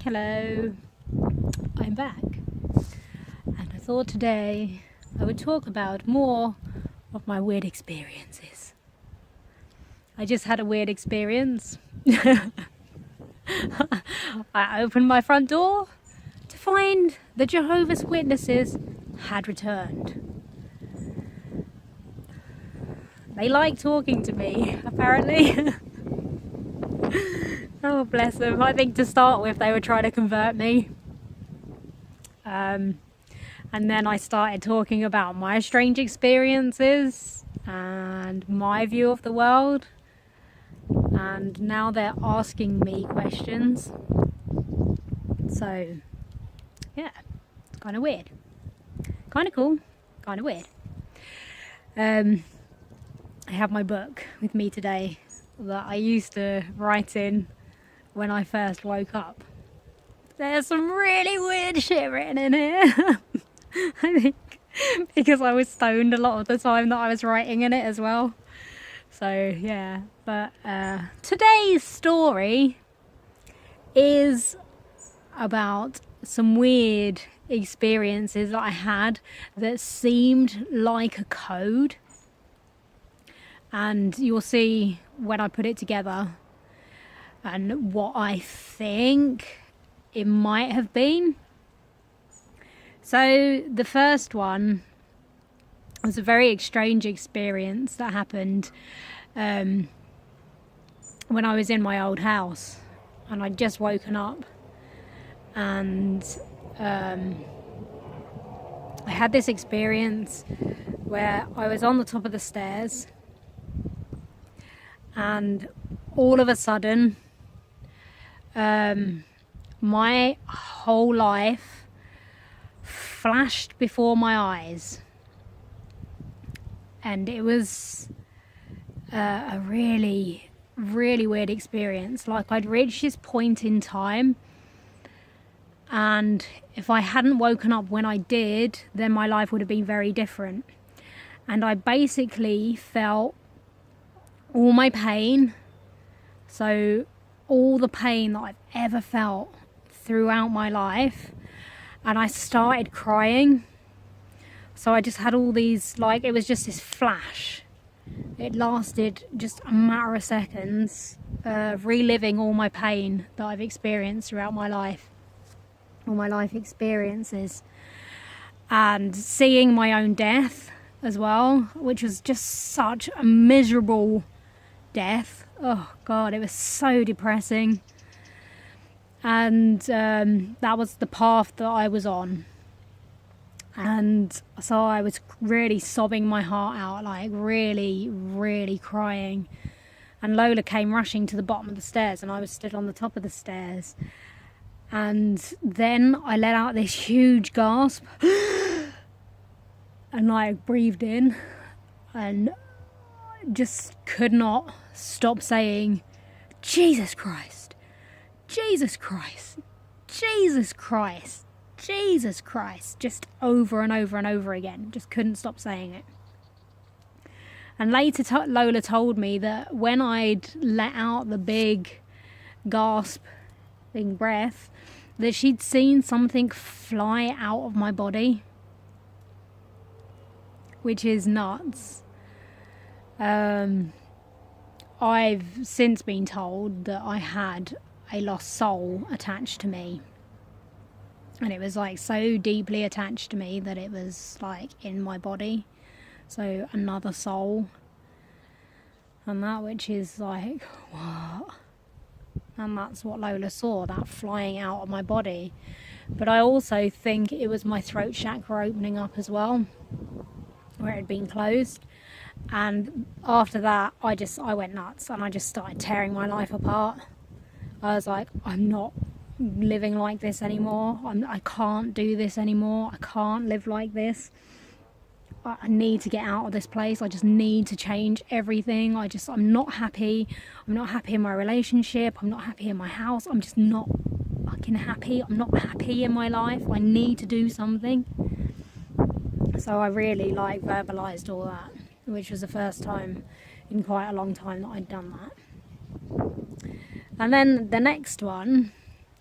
Hello, I'm back, and I thought today I would talk about more of my weird experiences. I just had a weird experience. I opened my front door to find the Jehovah's Witnesses had returned. They like talking to me, apparently. Oh, bless them. I think to start with, they were trying to convert me. And then I started talking about my strange experiences and my view of the world. And now they're asking me questions. So, yeah, it's kind of weird. Kind of cool, kind of weird. I have my book with me today that I used to write in when I first woke up. There's some really weird shit written in here. I think because I was stoned a lot of the time that I was writing in it as well. So yeah, but today's story is about some weird experiences that I had that seemed like a code. And you'll see when I put it together and what I think it might have been. So the first one was a very strange experience that happened when I was in my old house, and I'd just woken up, and I had this experience where I was on the top of the stairs, and all of a sudden my whole life flashed before my eyes, and it was a really weird experience. Like, I'd reached this point in time, and if I hadn't woken up when I did, then my life would have been very different. And I basically felt all my pain, so all the pain that I've ever felt throughout my life, and I started crying. So I just had all these, like, it was just this flash. It lasted just a matter of seconds, reliving all my pain that I've experienced throughout my life, all my life experiences, and seeing my own death as well, which was just such a miserable death. Oh God, it was so depressing. And that was the path that I was on. And so I was really sobbing my heart out, like really crying. And Lola came rushing to the bottom of the stairs, and I was stood on the top of the stairs. And then I let out this huge gasp and like breathed in, and just could not stop saying, Jesus Christ, Jesus Christ, Jesus Christ, Jesus Christ, just over and over and over again. Just couldn't stop saying it. And later Lola told me that when I'd let out the big gasping breath, that she'd seen something fly out of my body, which is nuts. I've since been told that I had a lost soul attached to me, and it was like so deeply attached to me that it was like in my body, so another soul, and that, which is like, what? And that's what Lola saw, that flying out of my body. But I also think it was my throat chakra opening up as well, where it had been closed. And after that, I went nuts, and I just started tearing my life apart. I was like, I'm not living like this anymore. I can't do this anymore. I can't live like this. I need to get out of this place. I just need to change everything. I'm not happy. I'm not happy in my relationship. I'm not happy in my house. I'm just not fucking happy. I'm not happy in my life. I need to do something. So I really like verbalized all that, which was the first time in quite a long time that I'd done that. And then the next one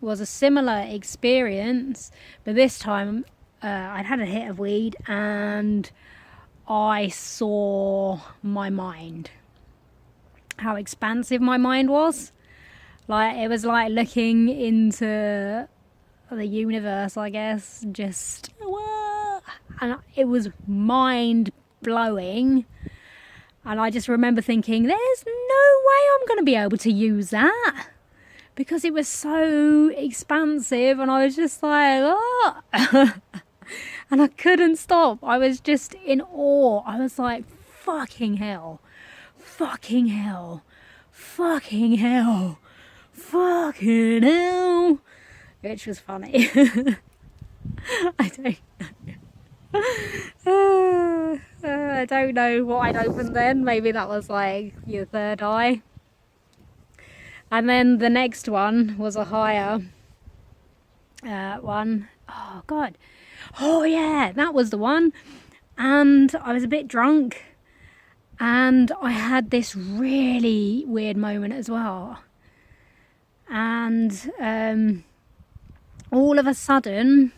was a similar experience, but this time I'd had a hit of weed and I saw my mind, how expansive my mind was. Like, it was like looking into the universe, I guess, just, and it was mind blowing. And I just remember thinking, there's no way I'm going to be able to use that, because it was so expansive, and I was just like, oh. And I couldn't stop. I was just in awe. I was like, fucking hell, fucking hell, fucking hell, fucking hell, which was funny. I don't know what I'd opened then. Maybe that was like your third eye. And then the next one was a higher one. Oh God. Oh yeah, that was the one. And I was a bit drunk, and I had this really weird moment as well. And all of a sudden,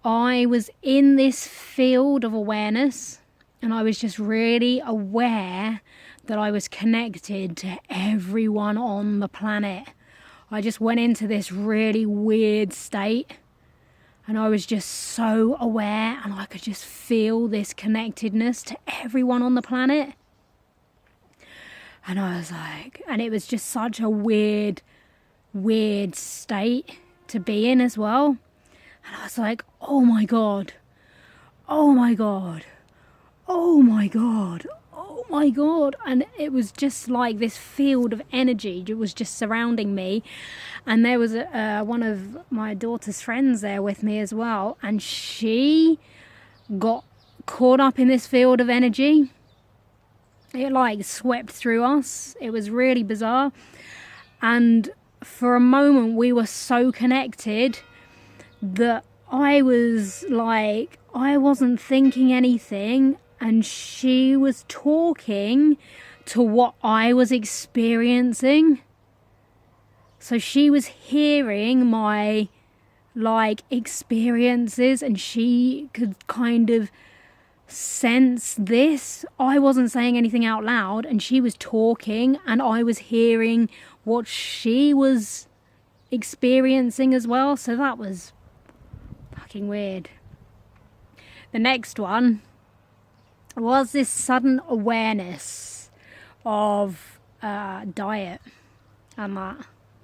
I was in this field of awareness, and I was just really aware that I was connected to everyone on the planet. I just went into this really weird state, and I was just so aware, and I could just feel this connectedness to everyone on the planet. And I was like, and it was just such a weird state to be in as well. And I was like, oh my God, oh my God, oh my God, oh my God. And it was just like this field of energy. It was just surrounding me. And there was one of my daughter's friends there with me as well. And she got caught up in this field of energy. It like swept through us. It was really bizarre. And for a moment we were so connected that I was like, I wasn't thinking anything, and she was talking to what I was experiencing. So she was hearing my like experiences, and she could kind of sense this. I wasn't saying anything out loud, and she was talking, and I was hearing what she was experiencing as well. So that was fucking weird. The next one was this sudden awareness of diet and that,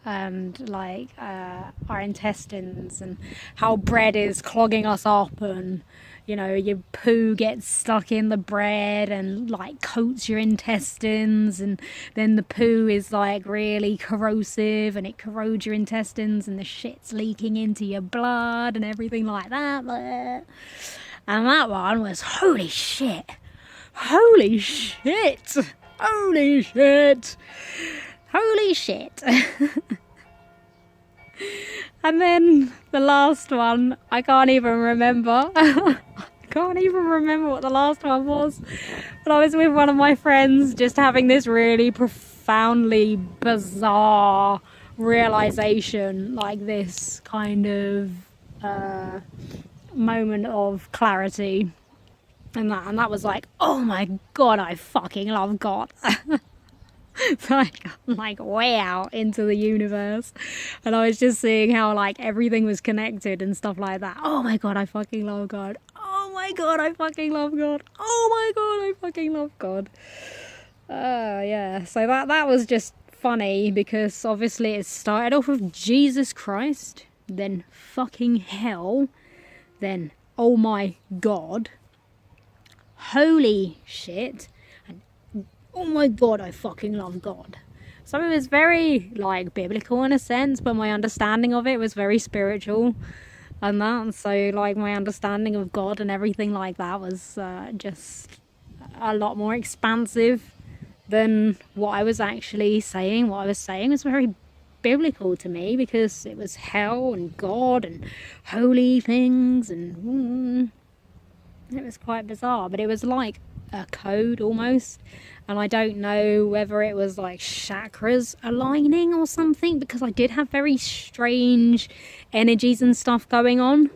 and like our intestines, and how bread is clogging us up, and you know, your poo gets stuck in the bread and like coats your intestines, and then the poo is like really corrosive and it corrodes your intestines, and the shit's leaking into your blood and everything like that. And that one was holy shit, holy shit, holy shit, holy shit. And then the last one, I can't even remember. I can't even remember what the last one was. But I was with one of my friends, just having this really profoundly bizarre realization, like this kind of moment of clarity. And that was like, oh my God, I fucking love God. So I'm like way out into the universe, and I was just seeing how like everything was connected and stuff like that. Oh my God, I fucking love God. Oh my God, I fucking love God. Oh my God, I fucking love God. Yeah, so that was just funny, because obviously it started off with Jesus Christ, then fucking hell, then oh my God, holy shit, oh my God, I fucking love God. So it was very like biblical in a sense, but my understanding of it was very spiritual and that. So like my understanding of God and everything like that was just a lot more expansive than what I was actually saying. What I was saying was very biblical to me, because it was hell and God and holy things, and it was quite bizarre. But it was like a code almost, and I don't know whether it was like chakras aligning or something, because I did have very strange energies and stuff going on.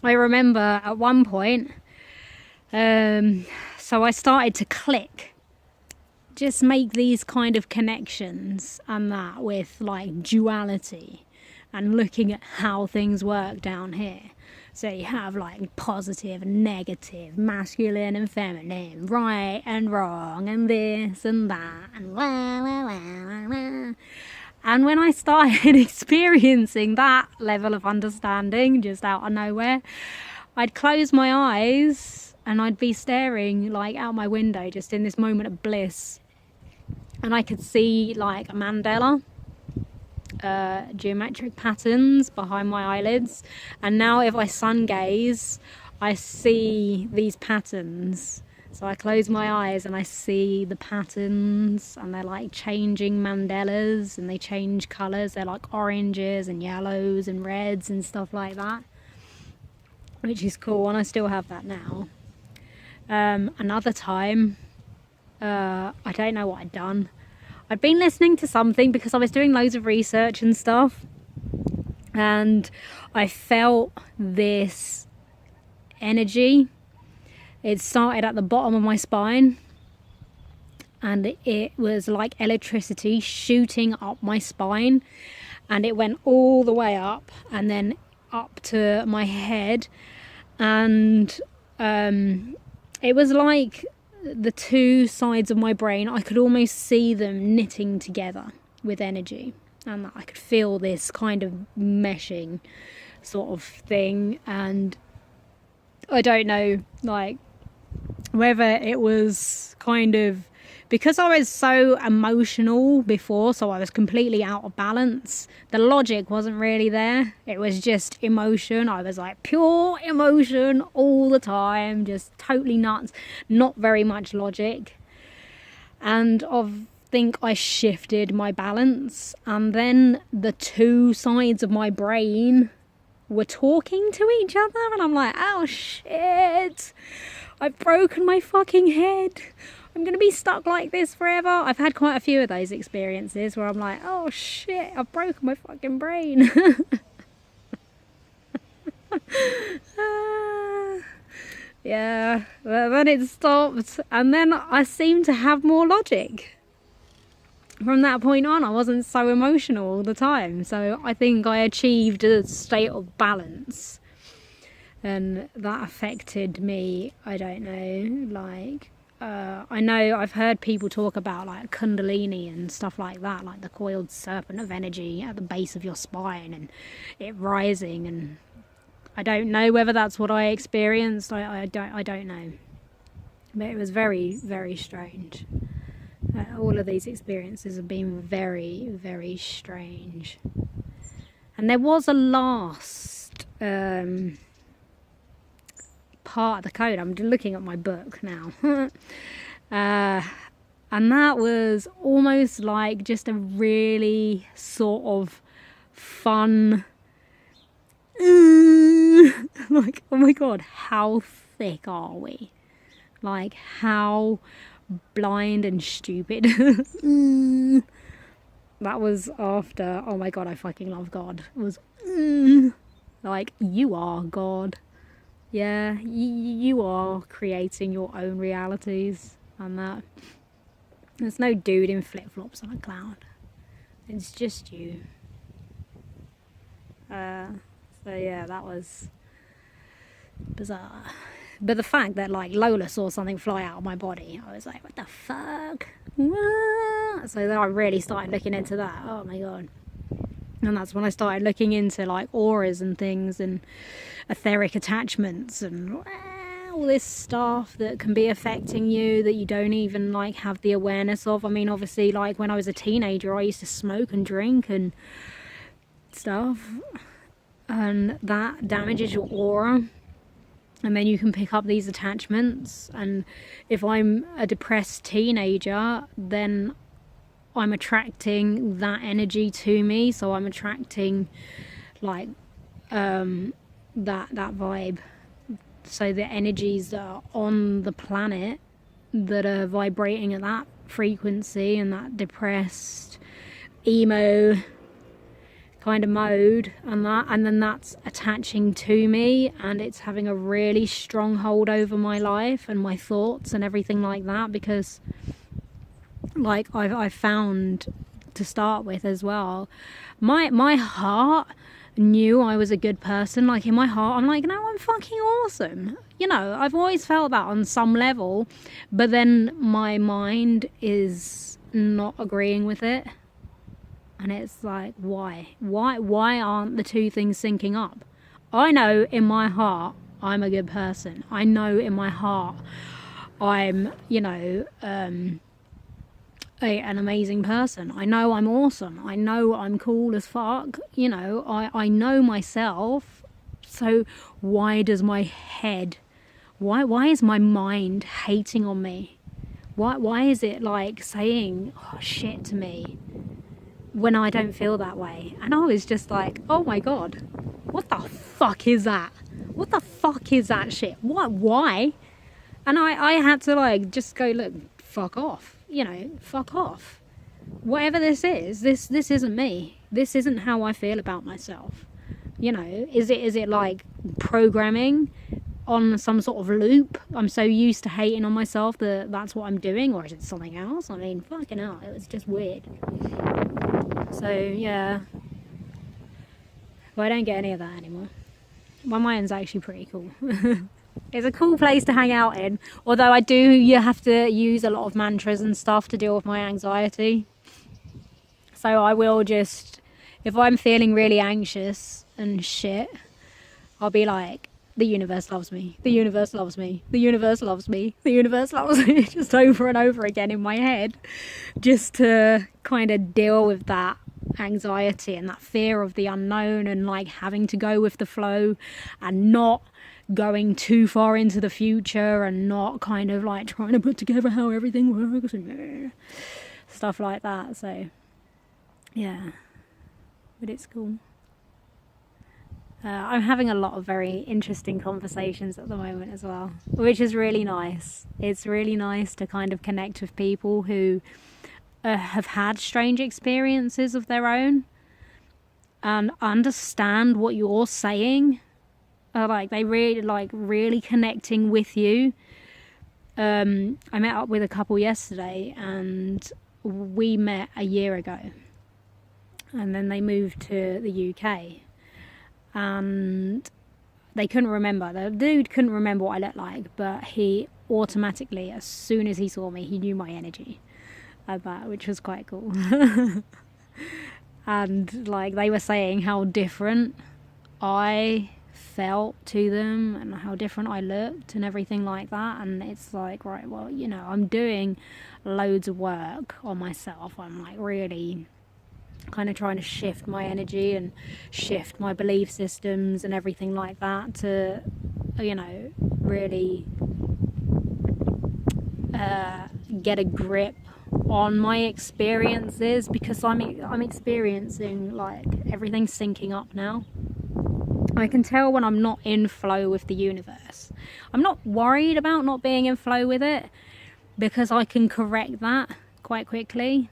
I remember at one point, so I started to click, just make these kind of connections and that with like duality and looking at how things work down here. So you have like positive and negative, masculine and feminine, right and wrong, and this and that, and blah, blah, blah, blah. And when I started experiencing that level of understanding just out of nowhere, I'd close my eyes and I'd be staring like out my window just in this moment of bliss. And I could see like a mandala, geometric patterns behind my eyelids, and now if I sun gaze I see these patterns. So I close my eyes and I see the patterns, and they're like changing mandalas, and they change colours. They're like oranges and yellows and reds and stuff like that, which is cool, and I still have that now. Another time, I don't know what I'd done. I'd been listening to something because I was doing loads of research and stuff, and I felt this energy. It started at the bottom of my spine, and it was like electricity shooting up my spine, and it went all the way up and then up to my head, and it was like the two sides of my brain, I could almost see them knitting together with energy, and I could feel this kind of meshing sort of thing. And I don't know, like, whether it was kind of because I was so emotional before, so I was completely out of balance. The logic wasn't really there. It was just emotion. I was like pure emotion all the time, just totally nuts, not very much logic. And I think I shifted my balance, and then the two sides of my brain were talking to each other, and I'm like, oh shit, I've broken my fucking head. I'm going to be stuck like this forever. I've had quite a few of those experiences where I'm like, oh shit, I've broken my fucking brain. Yeah, but then it stopped, and then I seemed to have more logic. From that point on, I wasn't so emotional all the time. So I think I achieved a state of balance, and that affected me. I don't know, like, I know I've heard people talk about like Kundalini and stuff like that, like the coiled serpent of energy at the base of your spine and it rising, and I don't know whether that's what I experienced. I don't know, but it was very, very strange. All of these experiences have been very, very strange. And there was a last part of the code. I'm looking at my book now. And that was almost like just a really sort of fun like, oh my god, how thick are we? Like, how blind and stupid. That was after, oh my god, I fucking love God. It was like, you are God. Yeah, you are creating your own realities, and that there's no dude in flip-flops on a cloud. It's just you. So yeah, that was bizarre. But the fact that like Lola saw something fly out of my body, I was like, what the fuck? So then I really started looking into that. Oh my god. And that's when I started looking into like auras and things and etheric attachments and all this stuff that can be affecting you that you don't even like have the awareness of. I mean, obviously, like when I was a teenager, I used to smoke and drink and stuff, and that damages your aura. And then you can pick up these attachments, and if I'm a depressed teenager, then I'm attracting that energy to me. So I'm attracting like that vibe So the energies that are on the planet that are vibrating at that frequency and that depressed, emo kind of mode, and then that's attaching to me, and it's having a really strong hold over my life and my thoughts and everything like that, because like I've found, to start with as well, my heart knew I was a good person. Like in my heart I'm like, no, I'm fucking awesome, you know. I've always felt that on some level, but then my mind is not agreeing with it. And it's like, why aren't the two things syncing up? I know in my heart I'm a good person. I know in my heart I'm, you know, an amazing person. I know I'm awesome. I know I'm cool as fuck. You know, I know myself. So why does my head, why is my mind hating on me? Why is it like saying, oh, shit to me when I don't feel that way? And I was just like, oh my God, what the fuck is that? What the fuck is that shit? What? Why? And I had to like just go, look, fuck off. You know, fuck off. Whatever this is, this isn't me. This isn't how I feel about myself. You know, is it like programming on some sort of loop? I'm so used to hating on myself that that's what I'm doing, or is it something else? I mean, fucking hell, it was just weird. So yeah, well, I don't get any of that anymore. My mind's actually pretty cool. It's a cool place to hang out in, although you have to use a lot of mantras and stuff to deal with my anxiety. So I will just, if I'm feeling really anxious and shit, I'll be like, the universe loves me, the universe loves me, the universe loves me, the universe loves me, just over and over again in my head, just to kind of deal with that anxiety and that fear of the unknown, and like having to go with the flow and not going too far into the future, and not kind of like trying to put together how everything works and stuff like that. So yeah, but it's cool. I'm having a lot of very interesting conversations at the moment as well, which is really nice. It's really nice to kind of connect with people who have had strange experiences of their own and understand what you're saying. Like they really connecting with you. I met up with a couple yesterday, and we met a year ago, and then they moved to the UK, and they couldn't remember. The dude couldn't remember what I looked like, but he automatically, as soon as he saw me, he knew my energy, which was quite cool. And like they were saying how different I felt to them and how different I looked and everything like that. And it's like, right, well, you know, I'm doing loads of work on myself. I'm like really kind of trying to shift my energy and shift my belief systems and everything like that to, you know, really get a grip on my experiences, because I'm experiencing like everything syncing up now. I can tell when I'm not in flow with the universe. I'm not worried about not being in flow with it, because I can correct that quite quickly.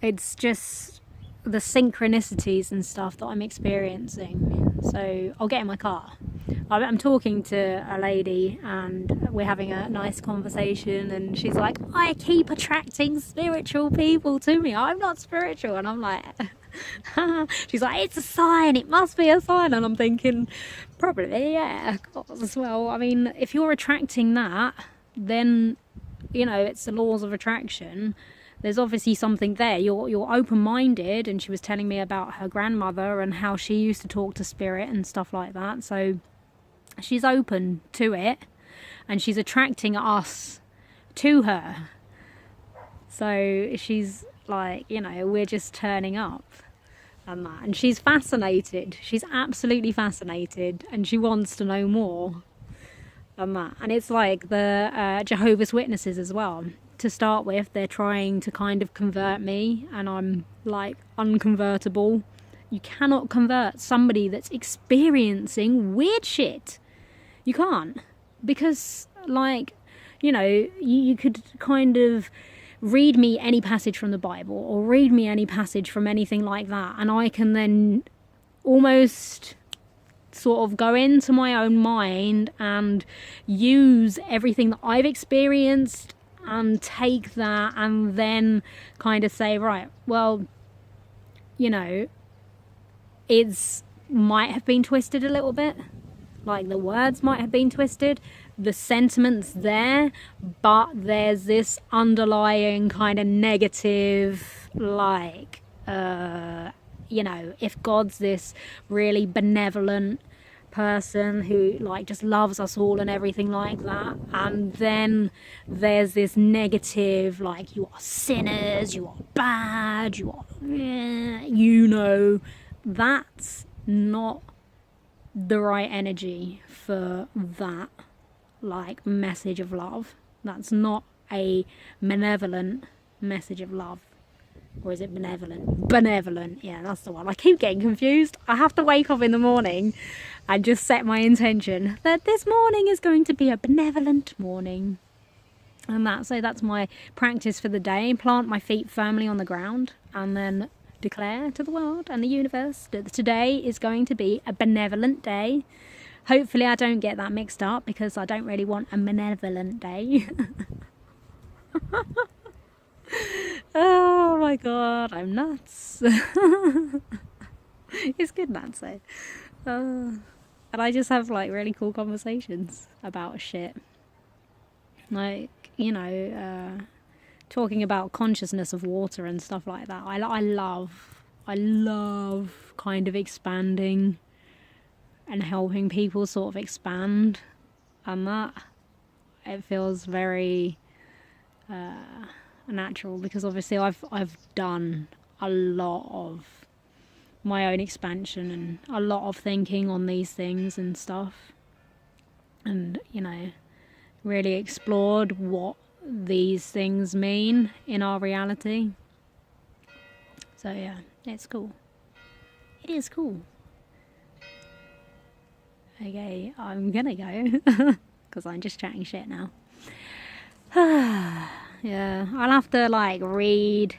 It's just the synchronicities and stuff that I'm experiencing. So I'll get in my car. I'm talking to a lady and we're having a nice conversation, and she's like, I keep attracting spiritual people to me. I'm not spiritual. And I'm like, she's like, it's a sign. It must be a sign. And I'm thinking, probably, yeah, of course. Well, I mean, if you're attracting that, then, you know, it's the laws of attraction. There's obviously something there. You're open-minded, and she was telling me about her grandmother and how she used to talk to spirit and stuff like that. So she's open to it, and she's attracting us to her. So she's like, you know, we're just turning up and that. And she's fascinated. She's absolutely fascinated, and she wants to know more and that. And it's like the Jehovah's Witnesses as well. To start with, they're trying to kind of convert me, and I'm like unconvertible You cannot convert somebody that's experiencing weird shit. You can't. Because, like, you know, you could kind of read me any passage from the Bible or read me any passage from anything like that, and I can then almost sort of go into my own mind and use everything that I've experienced and take that and then kind of say, right, well, you know, it's might have been twisted a little bit. Like, the words might have been twisted, the sentiment's there, but there's this underlying kind of negative, like, you know, if God's this really benevolent person who, like, just loves us all and everything like that, and then there's this negative, like, you are sinners, you are bad, you are, you know, that's not the right energy for that, like, message of love. That's not a benevolent message of love. Or is it benevolent? Benevolent, yeah, that's the one. I keep getting confused. I have to wake up in the morning and just set my intention that this morning is going to be a benevolent morning. And that's my practice for the day. Plant my feet firmly on the ground and then declare to the world and the universe that today is going to be a benevolent day. Hopefully I don't get that mixed up, because I don't really want a benevolent day. Oh my god, I'm nuts. It's good nuts though. And I just have, like, really cool conversations about shit. Like, you know, talking about consciousness of water and stuff like that. I love kind of expanding and helping people sort of expand, and that, it feels very natural, because obviously I've done a lot of my own expansion and a lot of thinking on these things and stuff, and, you know, really explored what these things mean in our reality. So yeah, it's cool. It is cool. Okay, I'm gonna go because I'm just chatting shit now. Yeah, I'll have to, like, read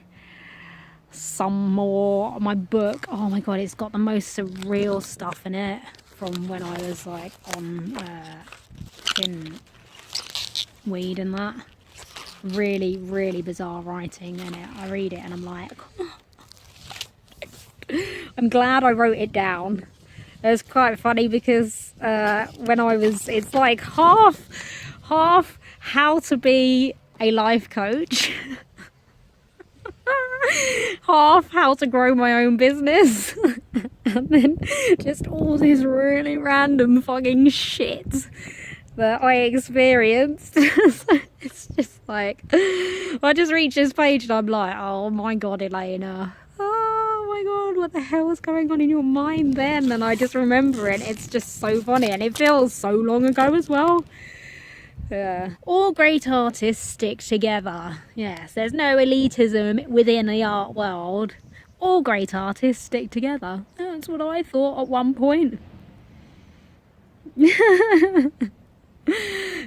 some more. My book, oh my god, it's got the most surreal stuff in it from when I was, like, on in weed and that. Really, really bizarre writing in it. I read it and I'm like, I'm glad I wrote it down. It's quite funny because when I was, it's like half how to be a life coach, half how to grow my own business, and then just all this really random fucking shit that I experienced. So it's just like, I just reach this page and I'm like, oh my god, Elena, oh my god, what the hell was going on in your mind then? And I just remember it. It's just so funny, and it feels so long ago as well. Yeah. All great artists stick together. Yes, there's no elitism within the art world. All great artists stick together. That's what I thought at one point.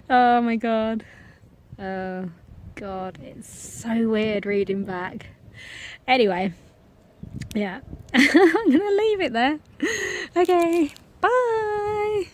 Oh my god. Oh god, it's so weird reading back. Anyway, yeah. I'm gonna leave it there. Okay, bye.